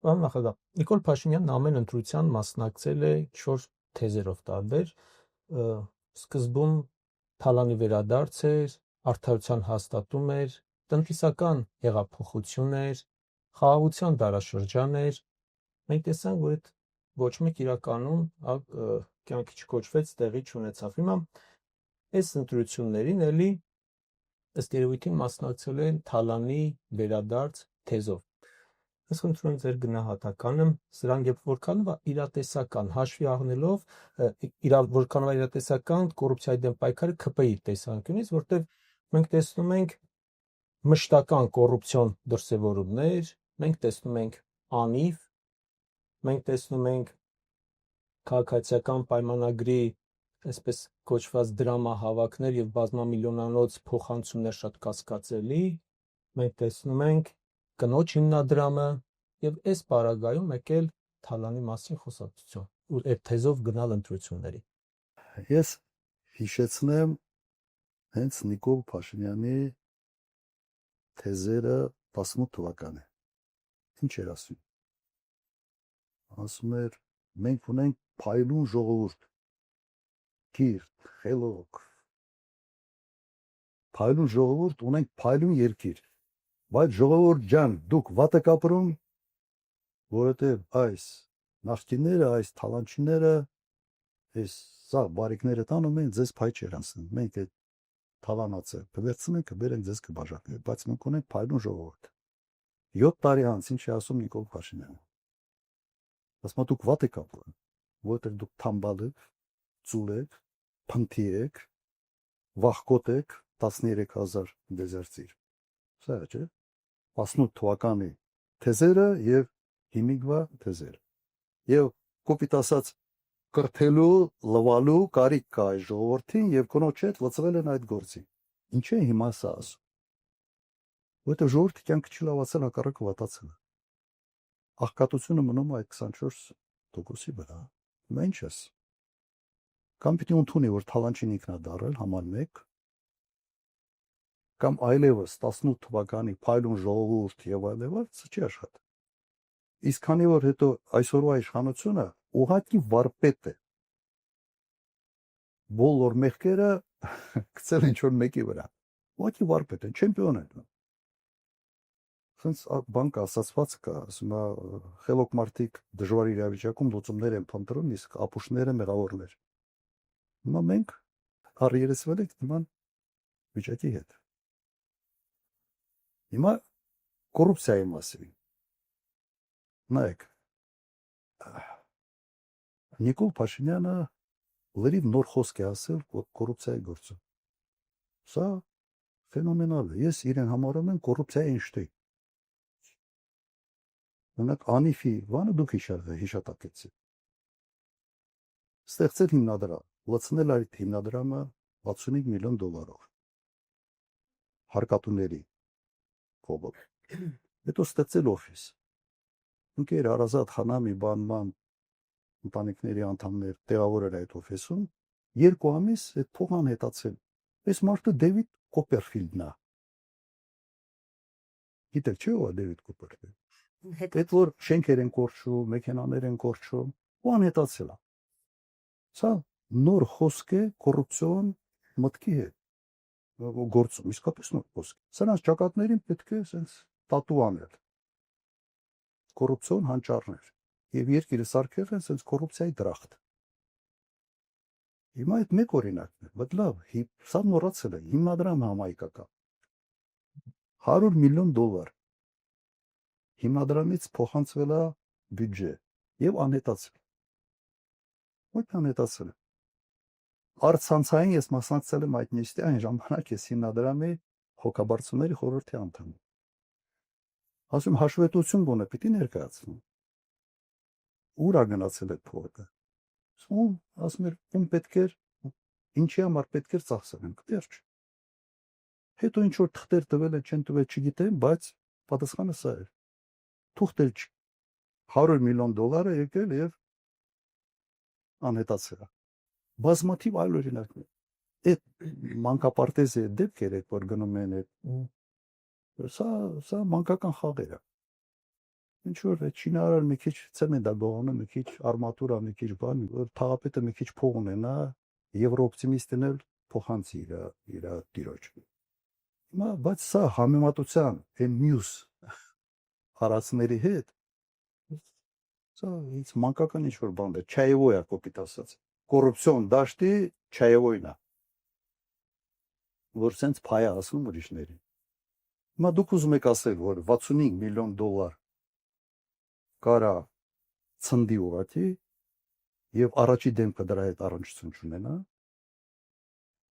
Պարոն նախագահ, Նիկոլ Փաշինյանն ամեն ընտրության մասնակցել է 4 թեզերով տարբեր, սկզբում թալանի վերադարձ էր, արդարության հաստատում էր, տնտեսական հեղափոխություն էր, խաղաղության դարաշրջան էր։ Մենք տեսանք, որ այդ ոչ մեկ իրականում կյանքի չկոչվեց, տեղի չունեցավ։ Հիմա այս ընտրություններին էլի ըստ երևույթին մասնակցել են թալանի վերադարձ թեզով։ Ես խնդրում եմ ձեր գնահատականը սրան երբ որքանով է իրատեսական հաշվի առնելով որքանով է իրատեսական կոռուպցիայի դեմ պայքարը ՔՊԻ տեսանկյունից, որտեղ մենք տեսնում ենք մշտական կոռուպցիոն դրսևորումներ, մենք տեսնում ենք անիվ, մենք տեսնում ենք քաղաքացիական պայմանագրի այսպես կոչված դրամահավաքներ եւ բազմամիլիոնանոց փոխանցումներ շատ կասկածելի, մենք տեսնում ենք կնոջ հիմնադրամը եւ այս պարագայում եկել թալանի մասին խոսակցություն ու այդ թեզով գնալ ընտրությունների։ Ես հիշեցնեմ հենց Նիկոլ Փաշինյանի թեզերը 18 թվականի։ Ինչ էր ասում։ Ասում էր մենք ունենք փայլուն ժողովուրդ, կիրթ, խելոք, փայլուն ժողովուրդ, ունենք փայլուն երկիր, բայց ժողովուրդ ջան, դուք վատ եք ապրում, որովհետև այս նախկինները, այս թալանչիները, այս սա բարիկները տանում են ձեզ փայ չեր անցնում, մենք այդ թալանացը կվերցնենք, կբերենք ձեզ կբաժակենք, բայց մենք ունենք փայլուն ժողովուրդ։ 7 տարի անց ինչ է ասում Նիկոլ Փաշինյանը։ Ասում է դուք վատ եք ապրում, որովհետև դուք թամբալ եք, ծուլ եք, փնթի եք, վախկոտ եք 13000 դեզերտիր։ Սա չէ։ 18 թվականի թեզերը եւ հիմիկվա թեզերը։ Եվ կոպիտ ասած կրթելու, լվալու կարիք կա այս ժողովրդին եւ կնոջ հետ լծվել են այդ գործի։ Ինչ է հիմա սա ասում։ Որտեղ ժողովրդի կյանքը չի լավացել, հակառակը վատացել է։ Աղքատությունը մնում է այդ 24%-ի վրա։ Հիմա ինչ ես։ Կամ պիտի ընդունի, որ թալանչին ինքն է դարել համար 1, կամ այլևս 18 թվականի փայլուն ժողովուրդ եւ այլևս չի աշխատի։ Իսկ քանի որ հետո այսօրվա իշխանությունը ուղղակի վարպետ է։ Բոլոր մեղքերը գցել են ինչ-որ մեկի վրա։ Ուղղակի վարպետ են, չեմպիոն են։ Սենց բան կա, ասացված կա, ասում է խելոք մարդիկ դժվար իրավիճակում լուծումներ են փնտրում, իսկ ապուշները մեղավորներ։ Հիմա մենք առերեսվել ենք նման վիճակի հետ։ Հիմա կոռուպցիայի մասին։ Նայեք, Նիկոլ Փաշինյանը լրիվ նոր խոսք է ասել կոռուպցիայի գործում։ Սա ֆենոմենալ է։ Ես իրեն համարում եմ կոռուպցիայի Էյնշտեյն։ Ունեք անիֆի բանը դուք հիշատակեցիք։ Ստեղծել հիմնադրամ, լցնել այդ հիմնադրամը 65 միլիոն դոլարով։ Հարկատուների կողմով։ Հետո ստեղծել օֆիս։ Ընկեր Արազատ Խանամի բանման ընտանիքների անդամներ տեղավորել այդ օֆիսում, 2 ամիս այդ փողը անհետացել։ Այս մարդը Դեվիդ Կոպերֆիլդն է։ Գիտեք չէ՞ ով է Դեվիդ Կոպերֆիլդը։ Այդ որ շենքեր են կորչում, մեքենաներ են կորչում, ու անհետացել է։ Սա նոր խոսք է կոռուպցիոն մտքի հետ։ Գործում իսկապես նոր խոսք։ Սրանց ճակատներին պետք է sense տատու անել։ Կոռուպցիոն հանճարներ։ Եվ երկիրը սարքել են sense կոռուպցիայի դրախտ։ Հիմա այդ մեկ օրինակն է, բայց լավ, սա մոռացել է, հիմնադրամ համայնքական։ 100 միլիոն դոլար հիմնադրամից փոխանցվել է բյուջե եւ անհետացել։ Ոչ անհետացել է։ Արցանցային ես մասնակցել եմ այդ նիստի, այն ժամանակ ես հիմնադրամի հոգաբարձուների խորհրդի անդամ եմ։ Ասում հաշվետվություն գոնե պիտի ներկայացնեմ։ Ուր է գնացել այդ փողը։ Ասում էր ում պետք էր, ինչի համար պետք էր ծախսենք, վերջ։ Հետո ինչ որ թղթեր տվել են, չեն տվել, չգիտեմ, բայց պատասխանը սա էր։ Թուղթեր 100 միլիոն դոլար է եկել եւ անհետացել է։ Բազմաթիվ այլ օրինակներ։ Այդ մանկապարտեզի դեպքերը, որ գնում են այդ սա մանկական խաղեր է։ Ինչ որ շինարար մի քիչ ցեմենտ է գողանը, մի քիչ արմատուրա, մի քիչ բան, որ թաղապետը մի քիչ փող ունենա, եվրոօպտիմիստն էլ փոխանցի իր տիրոջ։ Հիմա բայց սա համեմատության այն մյուս հարացների հետ սա ինձ մանկական ինչ որ բան է, չայևոյ է կոպիտ ասած։ Կոռուպցիոն դաշտի չայևոյն է, որ սենց փայ է ասում ուրիշներին։ Հիմա դուք ուզում եք ասել, որ 65 միլիոն դոլար կարա ցնդի ուղղակի եւ առաջի դեմքը դրա հետ առնչություն չունենա։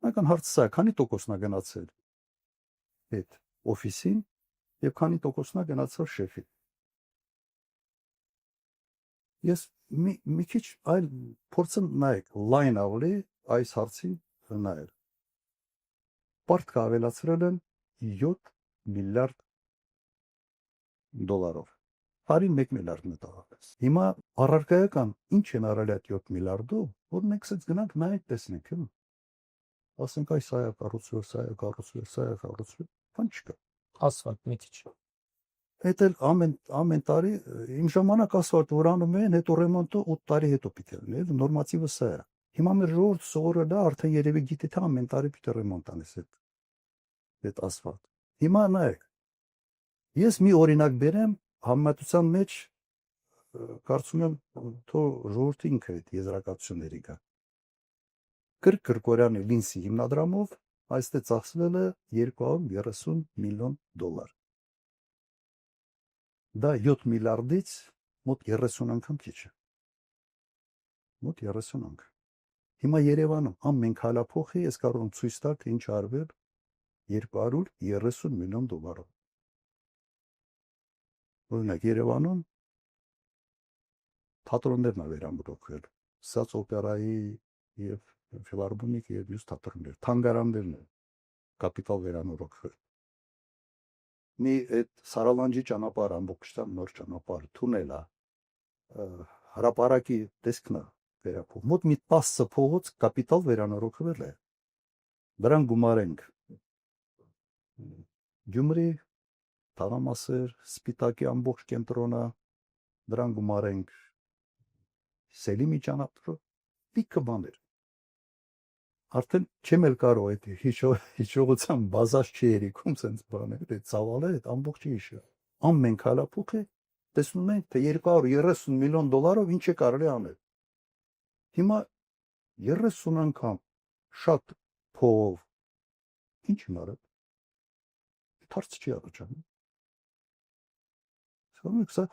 Նական հարցը քանի տոկոսն է գնացել այդ օֆիսին եւ քանի տոկոսն է գնացել շեֆին։ Ես մի քիչ այլ փորձեմ նայեք լայն ավելի այս հարցին նայել։ Պարտք ավելացրել են 7 միլիարդ դոլարով։ Հարին 1 միլիարդ մտավորապես։ Հիմա առարկայական ինչ են արել այդ 7 միլիարդով, որ մենք ցած գնանք նայենք տեսնենք, հա։ Ասենք այս սա է կառուցվել, սա է կառուցվել, սա է կառուցվել, բան չկա։ Ասֆալտ մի քիչ։ Այդ էլ ամեն տարի իմ ժամանակ ասֆալտ որ անում են, հետո ռեմոնտը 8 տարի հետո պիտի լինի, նորմատիվը սա է։ Հիմա մեր ժողովուրդը սովորել է արդեն երևի գիտի թե ամեն տարի պիտի ռեմոնտ անես այդ ասֆալտ։ Հիմա նայեք։ Ես մի օրինակ բերեմ համեմատության մեջ կարծում եմ թող ժողովուրդը ինքը այդ եզրակացությունների գա։ Կրկորյանի Լինսի հիմնադրամով այստեղ ծախսվել է 230 միլիոն դոլար։ Դա 7 միլիարդից մոտ 30 անգամ քիչ է։ Մոտ 30 անգամ։ Հիմա Երևանում ամեն քալափոխի ես կարող եմ ցույց տալ թե ինչ արվել 230 միլիոն դոլարով։ Օրինակ Երևանում թատրոններն ա վերամրոքվել, Սաց օպերայի եւ ֆիլհարմոնիկ եւ մյուս թատրոններ, թանգարաններն են կապիտալ վերանորոգվել։ Մի այդ Սարալանջի ճանապարհ ամբողջությամբ նոր ճանապարհ թունել է, հրապարակի տեսքն է վերափոխ։ Մոտ մի 10 փողոց կապիտալ վերանորոգվել է։ Դրան գումարենք Գյումրի, Թաղամասեր, Սպիտակի ամբողջ կենտրոնը, դրան գումարենք Սելիմի ճանապարհը, տիքը բաներ։ Արդեն չեմ էլ կարող այդ հիշողության բազած չի երիքում սենց բաներ, այդ ծավալը այդ ամբողջ հիշը։ Ամեն քալափոխը տեսնում ենք թե 230 միլիոն դոլարով ինչ է կարելի անել։ Հիմա 30 անգամ շատ փողով ինչ են արել։ Հարց չի առաջանում։ Սա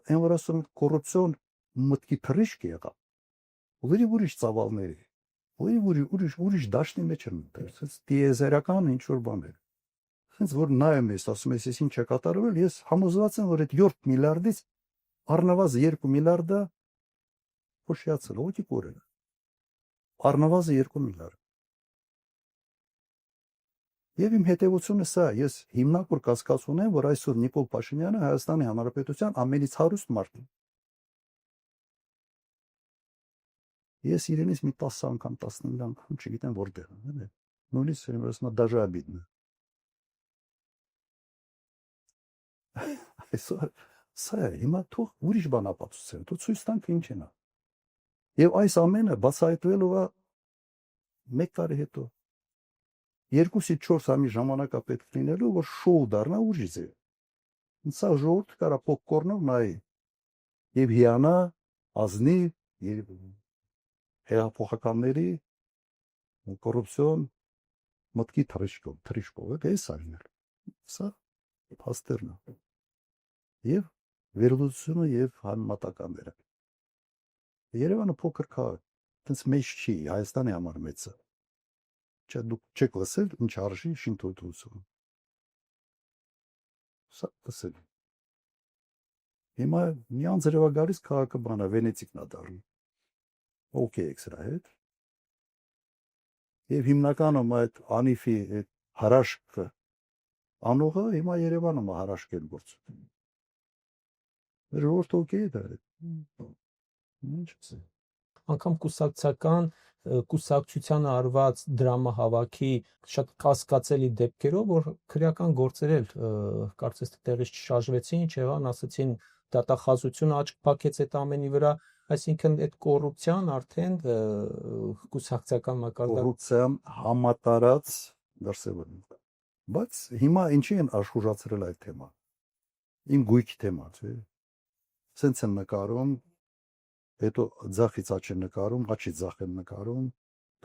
այն որ ասում կոռուպցիոն մտքի թռիչք եղավ։ Ուրիշ ծավալների, ուրիշ դաշտի մեջ են դարձած դիեզերական ինչ որ բաներ։ Հենց որ նայում ես, ասում ես, ինչ է կատարվել, ես համոզված եմ, որ այդ 7 միլիարդից առնվազն 2 միլիարդը փոշիացել, ո՞քի կորել։ Առնվազն 2 միլիարդ։ Եվ իմ հետևությունը սա, ես հիմնավոր կասկած ունեմ, որ այսօր Նիկոլ Փաշինյանը Հայաստանի Հանրապետության ամենից հարուստ մարդն է։ Ես իրենից մի 10 անգամ, 15 անգամ չգիտեմ որտեղ եմ, նույնիսկ ասում եմ դաժե обидно։ Այսօր սա է, հիմա թող ուրիշ բան ապացուցեն, թող ցույց տանք ինչ են։ Եվ այս ամենը բացահայտվելու է 1 տարի հետո։ 2-ից 4 ամիս ժամանակա պետք լինելու, որ շոու դառնա ուրիշ ձև։ Սա ժողովուրդը կարա պոպկորնով նայի եւ հիանա, ազնի եւ հեղափոխականների կոռուպցիոն մտքի թռիչքով, էս արինել։ Սա փաստերն է։ Եվ վերլուծությունը եւ համատականները։ Երևանը փոքր քաղաք, այնց մեծ չի, Հայաստանի համար մեծ է։ Չէ, դուք չեք լսել ինչ արժի շինթույլտվություն։ Սա լսել։ Հիմա մի անձրևա գալիս քաղաքը բանա Վենեցիկն է դառնում։ Okay, եք սրա հետ։ Եվ հիմնականում այդ անիֆի այդ հարաշքը անողը հիմա Երևանում է հարաշկել գործում։ Ժողովուրդը okay է դա։ Ինչ է։ Անկամ կուսակցությանը արված դրամահավաքի շատ կասկածելի դեպքերով, որ քրեական գործեր էլ կարծես թե տեղից չշարժվեցին, չեղան, ասացին դատախազությունը աչք փակեց այդ ամենի վրա, այսինքն այդ կոռուպցիան արդեն կուսակցական մակարդակ կոռուպցիան համատարած դրսևորում։ Բայց հիմա ինչի են աշխուժացրել այդ թեման։ Իմ գույքի թեմա, չէ։ Սենց են նկարում, հետո ձախից աչ են նկարում, աչից ձախ են նկարում,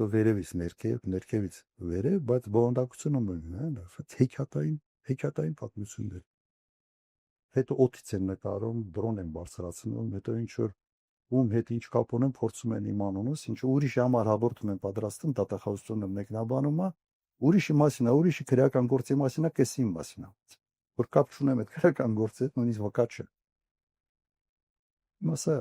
դու վերևից ներքև, ներքևից վերև, բայց բովանդակությունը մնում է, հեքիաթային պատմություններ։ Հետո օդից են նկարում, դրոն են բարձրացնում, հետո ինչ որ ում հետ ինչ կապ ունեն, փորձում են իմանոնս, ինչ ուրիշի համար հաղորդում են պատրաստում, դատախազությունը մեկնաբանում է, ուրիշի մասին է, ուրիշի քրեական գործի մասին է, կես իմ մասին է։ Որ կապ չունեմ այդ քրեական գործի հետ, նույնիսկ վկա չէ։ Մասա